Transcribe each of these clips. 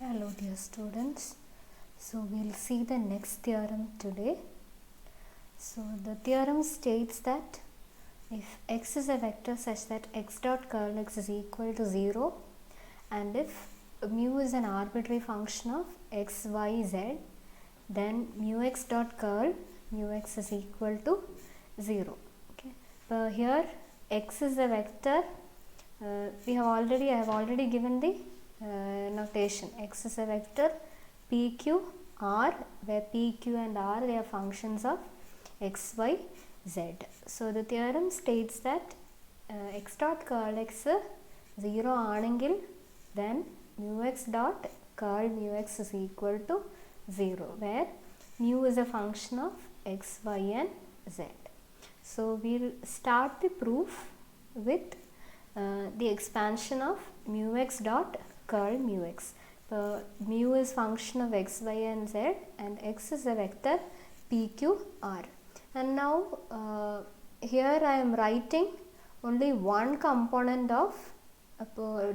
Hello dear students. So we'll see the next theorem today. So the theorem states that if x is a vector such that x dot curl x is equal to 0 and if mu is an arbitrary function of x, y, z, then mu x dot curl mu x is equal to 0. Okay. Here x is a vector. I have already given the notation. X is a vector PQ R, where PQ and R, they are functions of x, y, z. So the theorem states that x dot curl x 0 aanengil, then mu x dot curl mu x is equal to 0, where mu is a function of x, y and z. So we'll start the proof with the expansion of mu x dot curl mu x. Mu is function of x, y and z, and x is a vector PQ R. And now here I am writing only one component of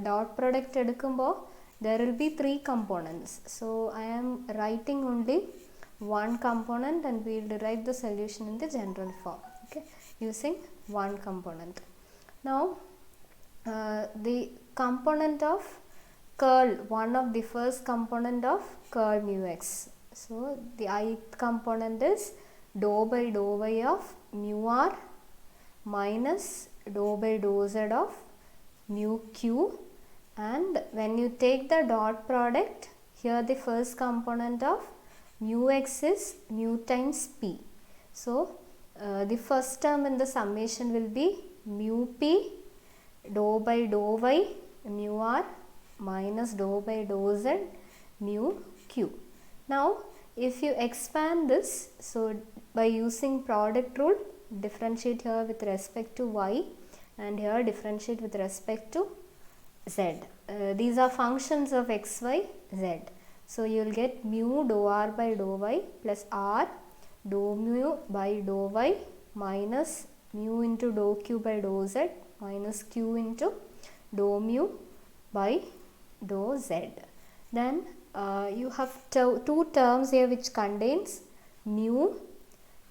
dot product edukumbo there will be three components. So I am writing only one component and we will derive the solution in the general form, okay, using one component. Now the component of curl, one of the first component of curl mu x. So the ith component is dou by dou y of mu r minus dou by dou z of mu q, and when you take the dot product, here the first component of mu x is mu times p. So the first term in the summation will be mu p dou by dou y mu r minus dou by dou z mu q. Now if you expand this, so by using product rule, differentiate here with respect to y and here differentiate with respect to z. These are functions of x, y, z. So you will get mu dou r by dou y plus r dou mu by dou y minus mu into dou q by dou z minus q into dou mu by dou z. Then you have two terms here which contains mu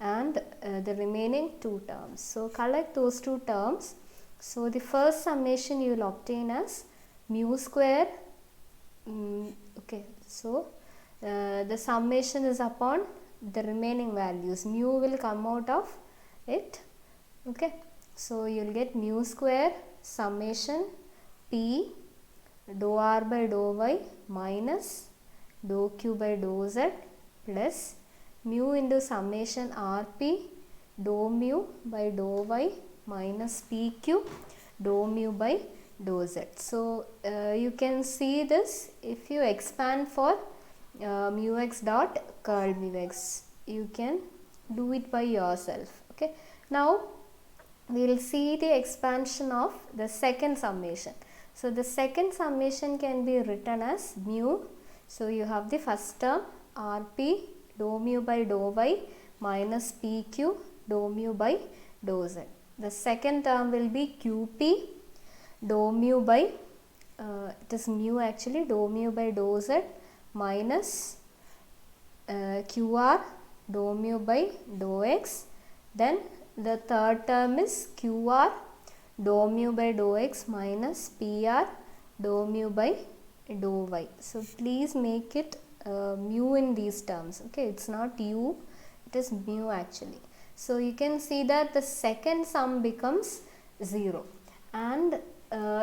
and the remaining two terms. So collect those two terms. So the first summation you will obtain as mu square. Okay, so the summation is upon the remaining values. Mu will come out of it. Okay, so you will get mu square summation p dou r by dou y minus dou q by dou z plus mu into summation rp dou mu by dou y minus pq dou mu by dou z. So you can see this if you expand for mu x dot curl mu x. You can do it by yourself. Okay. Now we will see the expansion of the second summation. So the second summation can be written as mu. So you have the first term rp dou mu by dou y minus pq dou mu by dou z. The second term will be qp dou mu by it is mu actually, dou mu by dou z minus qr dou mu by dou x. Then the third term is qr dou mu by dou x minus pr dou mu by dou y. So please make it mu in these terms. Okay, it's not u, it is mu actually. So you can see that the second sum becomes 0, and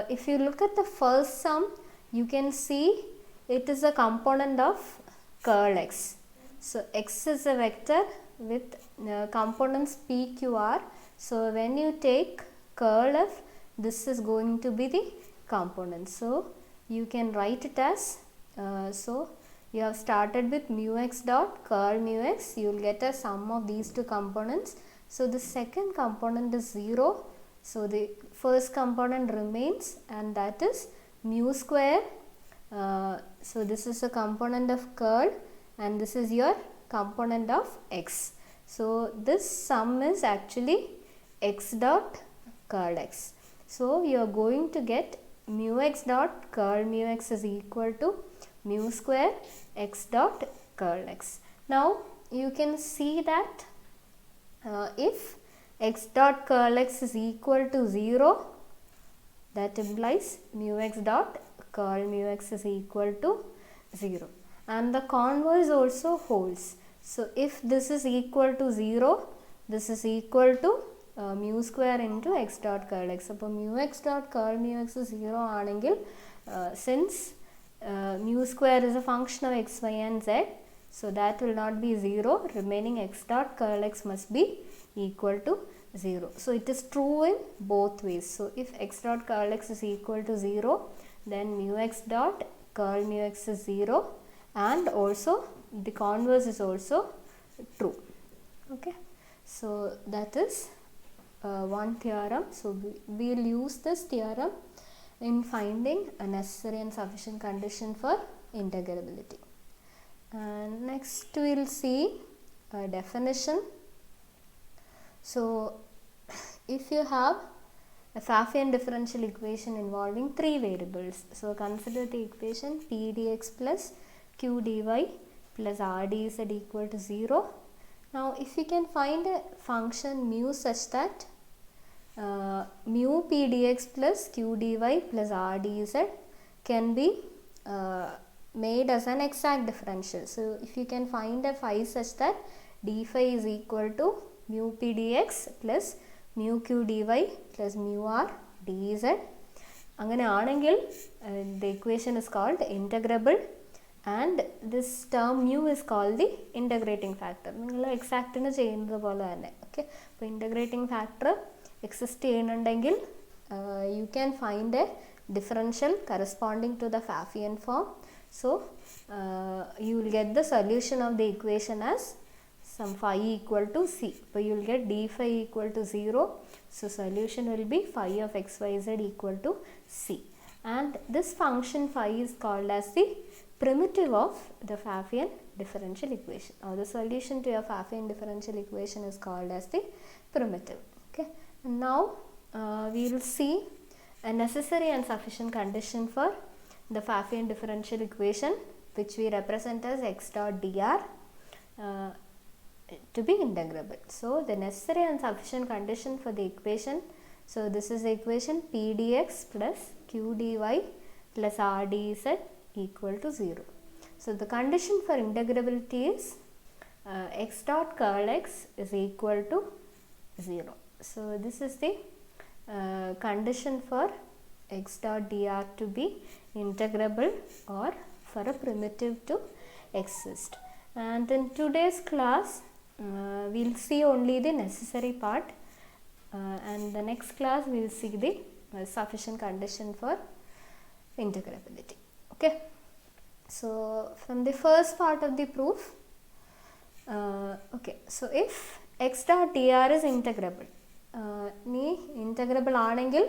if you look at the first sum, you can see it is a component of curl x. So x is a vector with components p, q, r. So when you take curl f, this is going to be the component. So you can write it as so you have started with mu x dot curl mu x. You will get a sum of these two components. So the second component is 0. So the first component remains, and that is mu square. So this is a component of curl and this is your component of x. So this sum is actually x dot curl x. So you are going to get mu x dot curl mu x is equal to mu square x dot curl x. Now you can see that if x dot curl x is equal to 0, that implies mu x dot curl mu x is equal to 0, and the converse also holds. So if this is equal to 0, this is equal to mu square into x dot curl x. So mu x dot curl mu x is 0 anengil, since mu square is a function of x, y and z, so that will not be 0, remaining x dot curl x must be equal to 0. So it is true in both ways. So if x dot curl x is equal to 0, then mu x dot curl mu x is 0, and also the converse is also true. Okay, so that is one theorem. So we will use this theorem in finding a necessary and sufficient condition for integrability. And next we will see a definition. So if you have a Pfaffian differential equation involving 3 variables, so consider the equation p dx plus q dy plus r dz equal to 0. Now if you can find a function mu such that mu p dx plus q dy plus r dz can be made as an exact differential. So if you can find a phi such that d phi is equal to mu p dx plus mu q dy plus mu r dz, angane aanengil the equation is called integrable, and this term mu is called the integrating factor. Ningal exact nu cheyyunnathu pole thanne. Okay, so integrating factor exist cheyyunnundengil you can find a differential corresponding to the Pfaffian form. So you will get the solution of the equation as some phi equal to c. So you will get d phi equal to 0. So solution will be phi of xyz equal to c. And this function phi is called as the primitive of the Pfaffian differential equation, or the solution to your Pfaffian differential equation is called as the primitive. Okay. And now we will see a necessary and sufficient condition for the Pfaffian differential equation, which we represent as x dot dr to be integrable. So the necessary and sufficient condition for the equation, so this is the equation p dx plus q dy plus r dz equal to 0. So the condition for integrability is x dot curl x is equal to 0. So this is the condition for x dot dr to be integrable or for a primitive to exist. And in today's class we will see only the necessary part, and the next class we will see the sufficient condition for integrability. Okay, so from the first part of the proof, okay, so if x dot dr is integrable, integrable aanengil,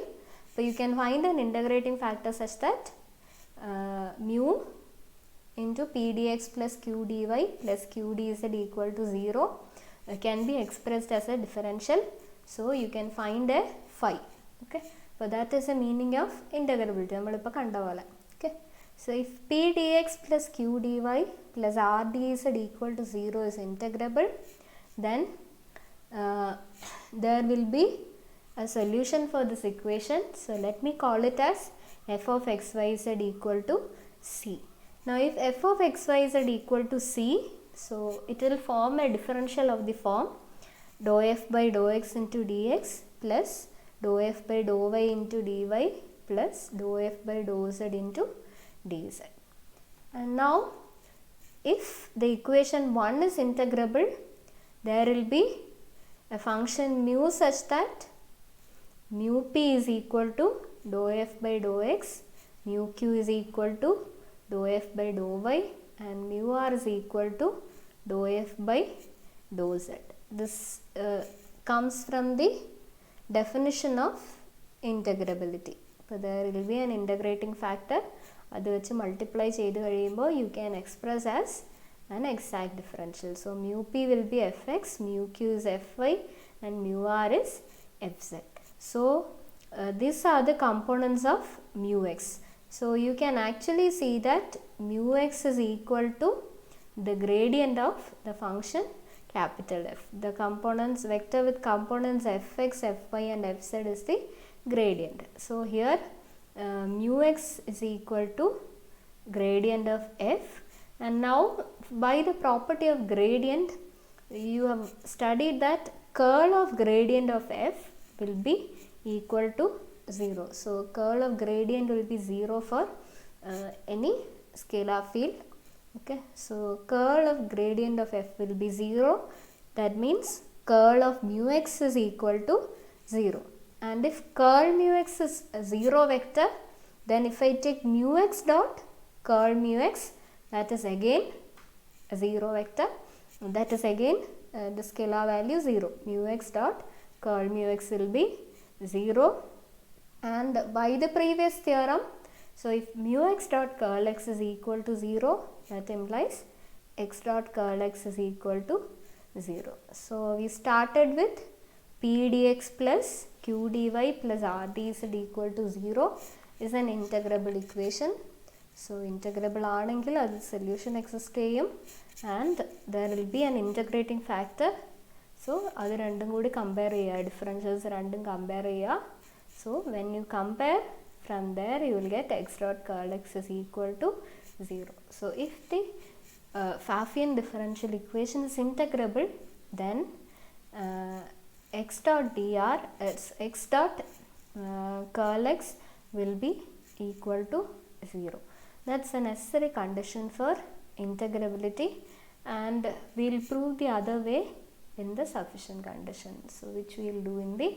so you can find an integrating factor such that mu into p dx plus q dy plus q dz equal to 0 can be expressed as a differential. So you can find a phi. Okay, so that is the meaning of integrability. Okay, so if p dx plus q dy plus r dz equal to 0 is integrable, then there will be a solution for this equation. So let me call it as f of xyz equal to c. Now if f of xyz equal to c, so it will form a differential of the form dou f by dou x into dx plus dou f by dou y into dy plus dou f by dou z into dz. And now if the equation 1 is integrable, there will be a function mu such that mu p is equal to dou f by dou x, mu q is equal to dou f by dou y, and mu r is equal to dou f by dou z. This comes from the definition of integrability. So there will be an integrating factor, adu vechu multiply cheyidu kazhiyumbo you can express as an exact differential. So mu p will be fx, mu q is fy, and mu r is fz. So these are the components of mu x. So you can actually see that mu x is equal to the gradient of the function capital F. The components, vector with components fx, fy and fz is the gradient. So here mu x is equal to gradient of f, and now by the property of gradient you have studied that curl of gradient of f will be equal to 0. So curl of gradient will be 0 for any scalar field. Okay, so curl of gradient of f will be 0. That means curl of mu x is equal to 0. And if curl mu x is a 0 vector, then if I take mu x dot curl mu x, that is again a 0 vector. That is again the scalar value 0. Mu x dot curl mu x will be 0. And by the previous theorem, so if mu x dot curl x is equal to 0, that implies x dot curl x is equal to 0. So we started with p dx plus q dy plus r dz equal to 0 is an integrable equation. So integrable ആണെങ്കിൽ അത് solution exist ചെയ്യും, and there will be an integrating factor. So അത് രണ്ടും കൂടി compare ചെയ്യുക, differentials രണ്ടും compare ചെയ്യുക. So when you compare from there, you will get x dot curl x is equal to 0. So if the Pfaffian differential equation is integrable, then x dot dr x dot curl x will be equal to 0. That's a necessary condition for integrability, and we will prove the other way in the sufficient condition, so which we will do in the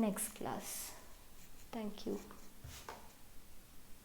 next class. Thank you.